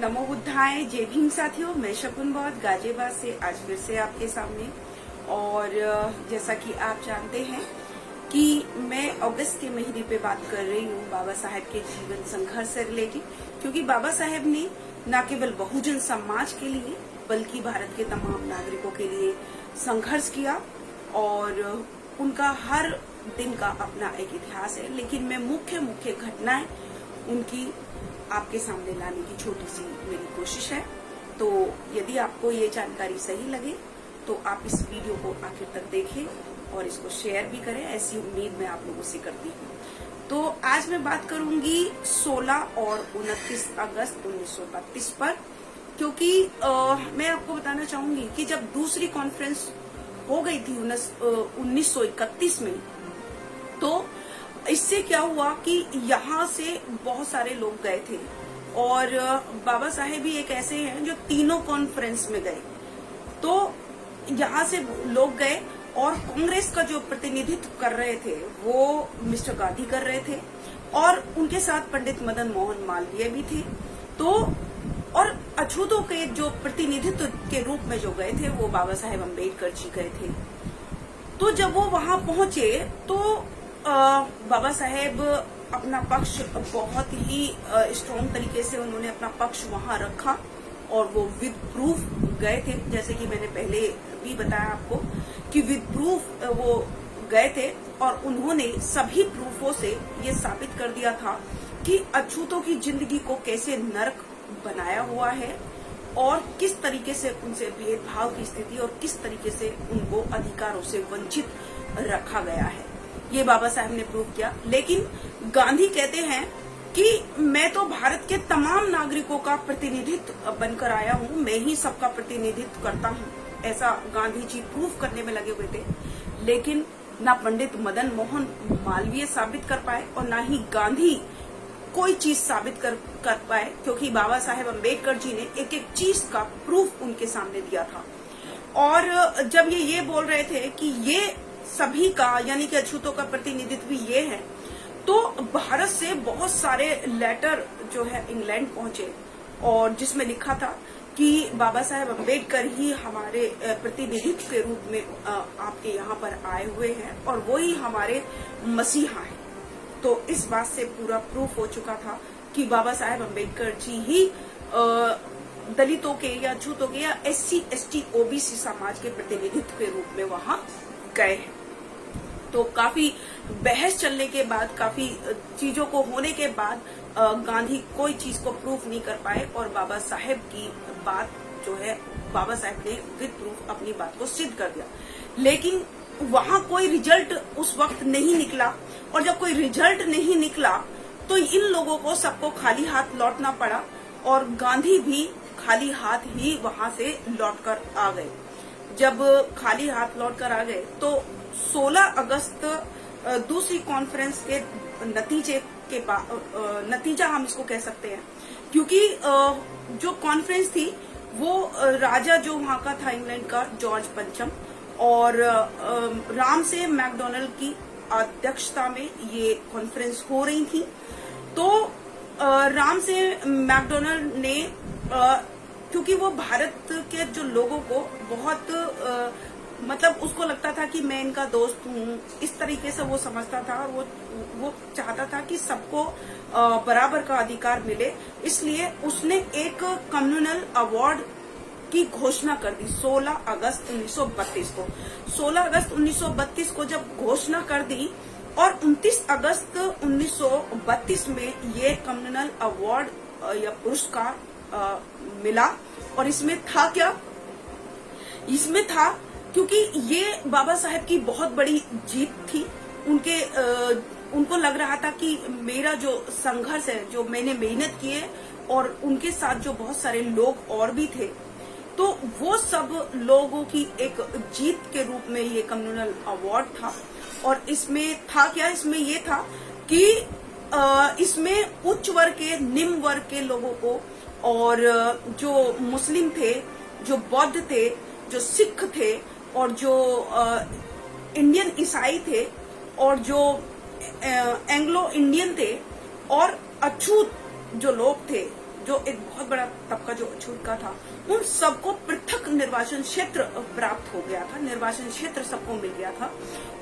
नमो बुद्धाय, जय भीम साथियों। मैं शकुन बौद्ध गाजियाबाद से आज फिर से आपके सामने। और जैसा कि आप जानते हैं कि मैं अगस्त के महीने पे बात कर रही हूँ बाबा साहेब के जीवन संघर्ष से रिलेटेड, क्योंकि बाबा साहेब ने न केवल बहुजन समाज के लिए बल्कि भारत के तमाम नागरिकों के लिए संघर्ष किया और उनका हर दिन का अपना एक इतिहास है। लेकिन मैं मुख्य घटनाएं उनकी आपके सामने लाने की छोटी सी मेरी कोशिश है। तो यदि आपको ये जानकारी सही लगे तो आप इस वीडियो को आखिर तक देखें और इसको शेयर भी करें, ऐसी उम्मीद मैं आप लोगों से करती हूँ। तो आज मैं बात करूंगी 16 और 29 अगस्त 1932 पर, क्योंकि मैं आपको बताना चाहूंगी कि जब दूसरी कॉन्फ्रेंस हो गई थी 1931 में, तो इससे क्या हुआ कि यहाँ से बहुत सारे लोग गए थे और बाबा साहेब भी एक ऐसे हैं जो तीनों कॉन्फ्रेंस में गए। तो यहाँ से लोग गए और कांग्रेस का जो प्रतिनिधित्व कर रहे थे वो मिस्टर गांधी कर रहे थे और उनके साथ पंडित मदन मोहन मालवीय भी थे। तो और अछूतों के जो प्रतिनिधित्व के रूप में जो गए थे वो बाबा साहेब अम्बेडकर जी गए थे। तो जब वो वहां पहुंचे तो बाबा साहेब अपना पक्ष बहुत ही स्ट्रॉन्ग तरीके से उन्होंने अपना पक्ष वहां रखा और वो विद प्रूफ गए थे। जैसे कि मैंने पहले भी बताया आपको कि विद प्रूफ वो गए थे और उन्होंने सभी प्रूफों से ये साबित कर दिया था कि अछूतों की जिंदगी को कैसे नरक बनाया हुआ है और किस तरीके से उनसे भेदभाव की स्थिति और किस तरीके से उनको अधिकारों से वंचित रखा गया है। ये बाबा साहब ने प्रूव किया। लेकिन गांधी कहते हैं कि मैं तो भारत के तमाम नागरिकों का प्रतिनिधित्व बनकर आया हूँ, मैं ही सबका प्रतिनिधित्व करता हूँ, ऐसा गांधी जी प्रूफ करने में लगे हुए थे। लेकिन ना पंडित मदन मोहन मालवीय साबित कर पाए और ना ही गांधी कोई चीज साबित कर पाए, क्योंकि बाबा साहेब अम्बेडकर जी ने एक एक चीज का प्रूफ उनके सामने दिया था। और जब ये बोल रहे थे कि ये सभी का यानी कि अछूतों का प्रतिनिधित्व भी ये है, तो भारत से बहुत सारे लेटर जो है इंग्लैंड पहुंचे और जिसमें लिखा था कि बाबा साहेब अम्बेडकर ही हमारे प्रतिनिधित्व के रूप में आपके यहाँ पर आए हुए हैं और वो ही हमारे मसीहा हैं। तो इस बात से पूरा प्रूफ हो चुका था कि बाबा साहेब अम्बेडकर जी ही दलितों के या अछूतों के या SC ST OBC समाज के प्रतिनिधित्व के रूप में वहां गए हैं। तो काफी बहस चलने के बाद, काफी चीजों को होने के बाद गांधी कोई चीज को प्रूफ नहीं कर पाए और बाबा साहेब की बात जो है बाबा साहेब ने विद प्रूफ अपनी बात को सिद्ध कर दिया। लेकिन वहां कोई रिजल्ट उस वक्त नहीं निकला और जब कोई रिजल्ट नहीं निकला तो इन लोगों को सबको खाली हाथ लौटना पड़ा और गांधी भी खाली हाथ ही वहां से लौटकर आ गए। जब खाली हाथ लौटकर आ गए तो 16 अगस्त दूसरी कॉन्फ्रेंस के नतीजा हम इसको कह सकते हैं, क्योंकि जो कॉन्फ्रेंस थी वो राजा जो वहां का था इंग्लैंड का जॉर्ज पंचम और राम से मैकडोनल्ड की अध्यक्षता में ये कॉन्फ्रेंस हो रही थी। तो राम से मैकडोनल्ड ने क्योंकि वो भारत के जो लोगों को बहुत मतलब उसको लगता था कि मैं इनका दोस्त हूँ, इस तरीके से वो समझता था और वो चाहता था कि सबको बराबर का अधिकार मिले। इसलिए उसने एक कम्युनल अवार्ड की घोषणा कर दी 16 अगस्त 1932 को। 16 अगस्त 1932 को जब घोषणा कर दी और 29 अगस्त 1932 में ये कम्युनल अवार्ड या पुरस्कार मिला। और इसमें था क्या? इसमें था क्योंकि ये बाबा साहेब की बहुत बड़ी जीत थी। उनको लग रहा था कि मेरा जो संघर्ष है, जो मैंने मेहनत की है और उनके साथ जो बहुत सारे लोग और भी थे, तो वो सब लोगों की एक जीत के रूप में ये कम्युनल अवार्ड था। और इसमें था क्या? इसमें ये था कि इसमें उच्च वर्ग के, निम्न वर्ग के लोगों को और जो मुस्लिम थे, जो बौद्ध थे, जो सिख थे और जो इंडियन ईसाई थे और जो एंग्लो इंडियन थे और अछूत जो लोग थे जो एक बहुत बड़ा तबका जो अछूत का था, उन सबको पृथक निर्वाचन क्षेत्र प्राप्त हो गया था, निर्वाचन क्षेत्र सबको मिल गया था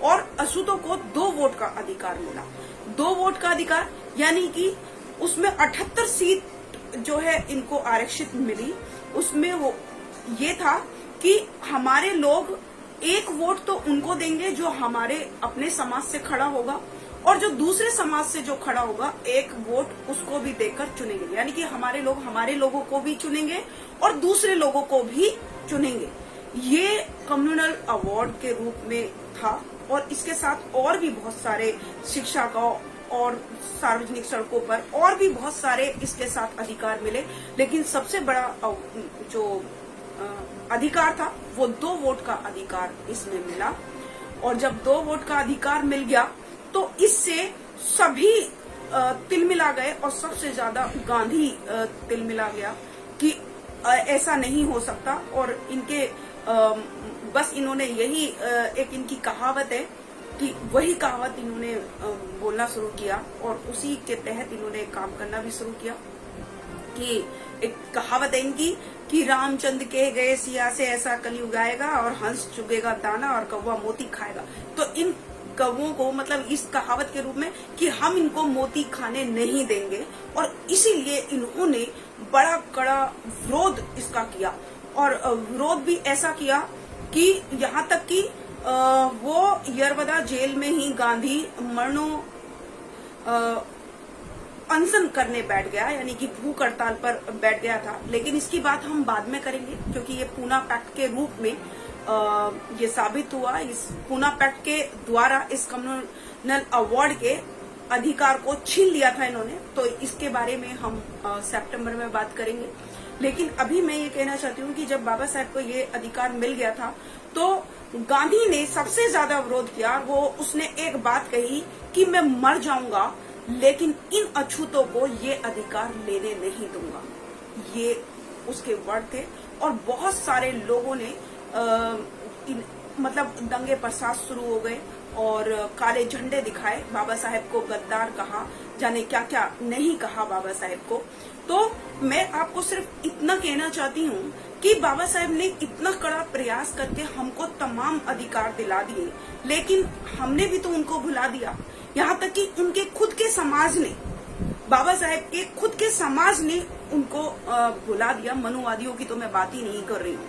और अछूतों को 2 वोट का अधिकार मिला। 2 वोट का अधिकार यानी कि उसमें 78 सीट जो है इनको आरक्षित मिली। उसमें वो ये था कि हमारे लोग 1 वोट तो उनको देंगे जो हमारे अपने समाज से खड़ा होगा और जो दूसरे समाज से जो खड़ा होगा 1 वोट उसको भी देकर चुनेंगे, यानी कि हमारे लोग हमारे लोगों को भी चुनेंगे और दूसरे लोगों को भी चुनेंगे। ये कम्युनल अवार्ड के रूप में था और इसके साथ और भी बहुत सारे शिक्षा का और सार्वजनिक सड़कों पर और भी बहुत सारे इसके साथ अधिकार मिले, लेकिन सबसे बड़ा जो अधिकार था वो 2 वोट का अधिकार इसमें मिला। और जब 2 वोट का अधिकार मिल गया तो इससे सभी तिलमिला गए और सबसे ज्यादा गांधी तिलमिला गया कि ऐसा नहीं हो सकता। और इनके बस इन्होंने यही एक इनकी कहावत है कि वही कहावत इन्होंने बोलना शुरू किया और उसी के तहत इन्होंने काम करना भी शुरू किया कि एक कहावत है इनकी कि रामचंद्र के गए सिया से ऐसा कलयुग आएगा और हंस चुगेगा दाना और कौवा मोती खाएगा। तो इन कौवों को मतलब इस कहावत के रूप में कि हम इनको मोती खाने नहीं देंगे और इसीलिए इन्होंने बड़ा कड़ा विरोध इसका किया और विरोध भी ऐसा किया कि यहाँ तक कि वो यरवदा जेल में ही गांधी मरणों अनशन करने बैठ गया, यानी कि भूख हड़ताल पर बैठ गया था। लेकिन इसकी बात हम बाद में करेंगे क्योंकि ये पूना पैक्ट के रूप में ये साबित हुआ। इस पूना पैक्ट के द्वारा इस कम्युनल अवार्ड के अधिकार को छीन लिया था इन्होंने, तो इसके बारे में हम सितंबर में बात करेंगे। लेकिन अभी मैं ये कहना चाहती हूँ कि जब बाबा साहेब को ये अधिकार मिल गया था तो गांधी ने सबसे ज्यादा विरोध किया। वो उसने एक बात कही कि मैं मर जाऊंगा लेकिन इन अछूतों को ये अधिकार लेने नहीं दूंगा, ये उसके वर्ड थे। और बहुत सारे लोगों ने मतलब दंगे फसाद शुरू हो गए और काले झंडे दिखाए, बाबा साहेब को गद्दार कहा, जाने क्या क्या नहीं कहा बाबा साहेब को। तो मैं आपको सिर्फ इतना कहना चाहती हूँ कि बाबा साहेब ने इतना कड़ा प्रयास करके हमको तमाम अधिकार दिला दिए, लेकिन हमने भी तो उनको भुला दिया। यहाँ तक कि उनके खुद के समाज ने, बाबा साहेब के खुद के समाज ने उनको भुला दिया। मनुवादियों की तो मैं बात ही नहीं कर रही हूँ,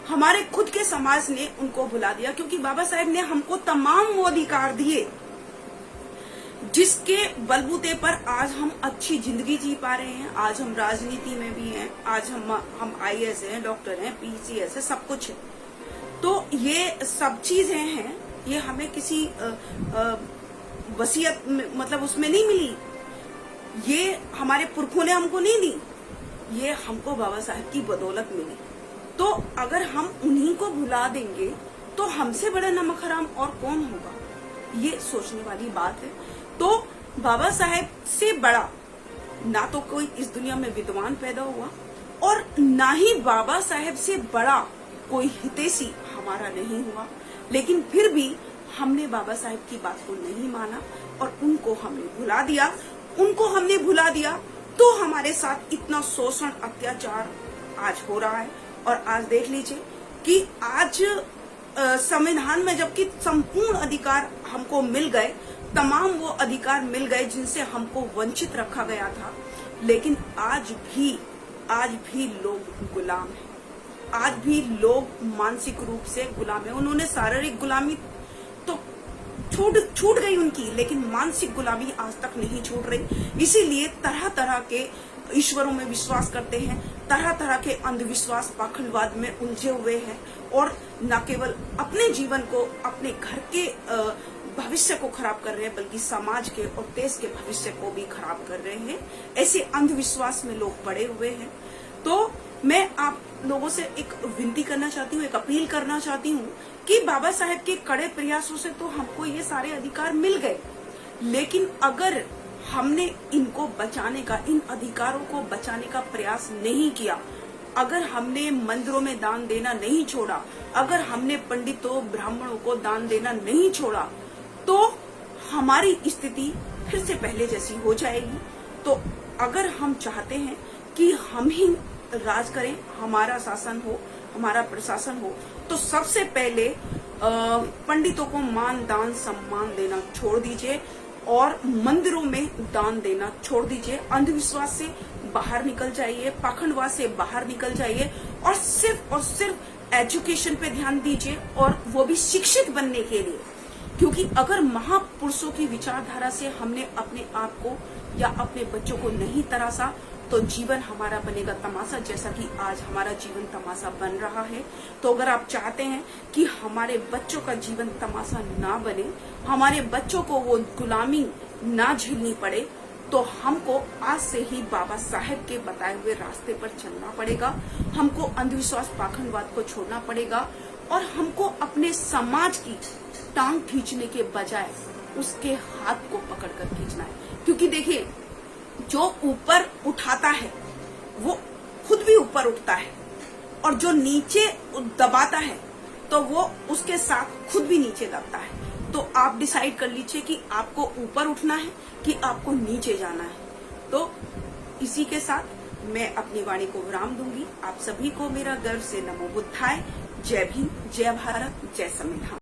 हमारे खुद के समाज ने उनको भुला दिया क्योंकि बाबा साहेब ने हमको तमाम वो अधिकार दिए जिसके बलबूते पर आज हम अच्छी जिंदगी जी पा रहे हैं। आज हम राजनीति में भी हैं, आज हम IAS हैं, डॉक्टर हैं, PCS है, सब कुछ है। तो ये सब चीजें हैं, ये हमें किसी वसीयत मतलब उसमें नहीं मिली, ये हमारे पुरखों ने हमको नहीं दी, ये हमको बाबा साहेब की बदौलत मिली। तो अगर हम उन्हीं को भुला देंगे तो हमसे बड़ा नमक हराम और कौन होगा, ये सोचने वाली बात है। तो बाबा साहेब से बड़ा ना तो कोई इस दुनिया में विद्वान पैदा हुआ और ना ही बाबा साहेब से बड़ा कोई हितैषी हमारा नहीं हुआ, लेकिन फिर भी हमने बाबा साहेब की बात को नहीं माना और उनको हमने भुला दिया। उनको हमने भुला दिया तो हमारे साथ इतना शोषण अत्याचार आज हो रहा है। और आज देख लीजिए कि आज संविधान में जबकि संपूर्ण अधिकार हमको मिल गए, तमाम वो अधिकार मिल गए जिनसे हमको वंचित रखा गया था, लेकिन आज भी लोग गुलाम हैं, आज भी लोग मानसिक रूप से गुलाम है। उन्होंने शारीरिक गुलामी तो छूट गई उनकी, लेकिन मानसिक गुलामी आज तक नहीं छूट रही। इसीलिए तरह तरह के ईश्वरों में विश्वास करते हैं, तरह तरह के अंधविश्वास पाखंडवाद में उलझे हुए हैं और न केवल अपने जीवन को, अपने घर के भविष्य को खराब कर रहे हैं, बल्कि समाज के और देश के भविष्य को भी खराब कर रहे हैं। ऐसे अंधविश्वास में लोग पड़े हुए हैं। तो मैं आप लोगों से एक विनती करना चाहती हूँ, एक अपील करना चाहती हूँ कि बाबा साहेब के कड़े प्रयासों से तो हमको ये सारे अधिकार मिल गए, लेकिन अगर हमने इनको बचाने का, इन अधिकारों को बचाने का प्रयास नहीं किया, अगर हमने मंदिरों में दान देना नहीं छोड़ा, अगर हमने पंडितों ब्राह्मणों को दान देना नहीं छोड़ा, तो हमारी स्थिति फिर से पहले जैसी हो जाएगी। तो अगर हम चाहते हैं कि हम ही राज करें, हमारा शासन हो, हमारा प्रशासन हो, तो सबसे पहले पंडितों को मान दान सम्मान देना छोड़ दीजिए और मंदिरों में दान देना छोड़ दीजिए। अंधविश्वास से बाहर निकल जाइए, पाखंडवाद से बाहर निकल जाइए और सिर्फ एजुकेशन पे ध्यान दीजिए, और वो भी शिक्षित बनने के लिए। क्योंकि अगर महापुरुषों की विचारधारा से हमने अपने आप को या अपने बच्चों को नहीं तराशा, तो जीवन हमारा बनेगा तमाशा, जैसा कि आज हमारा जीवन तमाशा बन रहा है। तो अगर आप चाहते हैं कि हमारे बच्चों का जीवन तमाशा ना बने, हमारे बच्चों को वो गुलामी ना झेलनी पड़े, तो हमको आज से ही बाबा साहेब के बताए हुए रास्ते पर चलना पड़ेगा। हमको अंधविश्वास पाखंडवाद को छोड़ना पड़ेगा और हमको अपने समाज की टांग खींचने के बजाय उसके हाथ को पकड़कर खींचना है। क्योंकि देखिए, जो ऊपर उठाता है वो खुद भी ऊपर उठता है, और जो नीचे दबाता है तो वो उसके साथ खुद भी नीचे दबता है। तो आप डिसाइड कर लीजिए कि आपको ऊपर उठना है कि आपको नीचे जाना है। तो इसी के साथ मैं अपनी वाणी को विराम दूंगी। आप सभी को मेरा गर्व से नमो बुद्धाय। जय भीम, जय भारत, जय संविधान।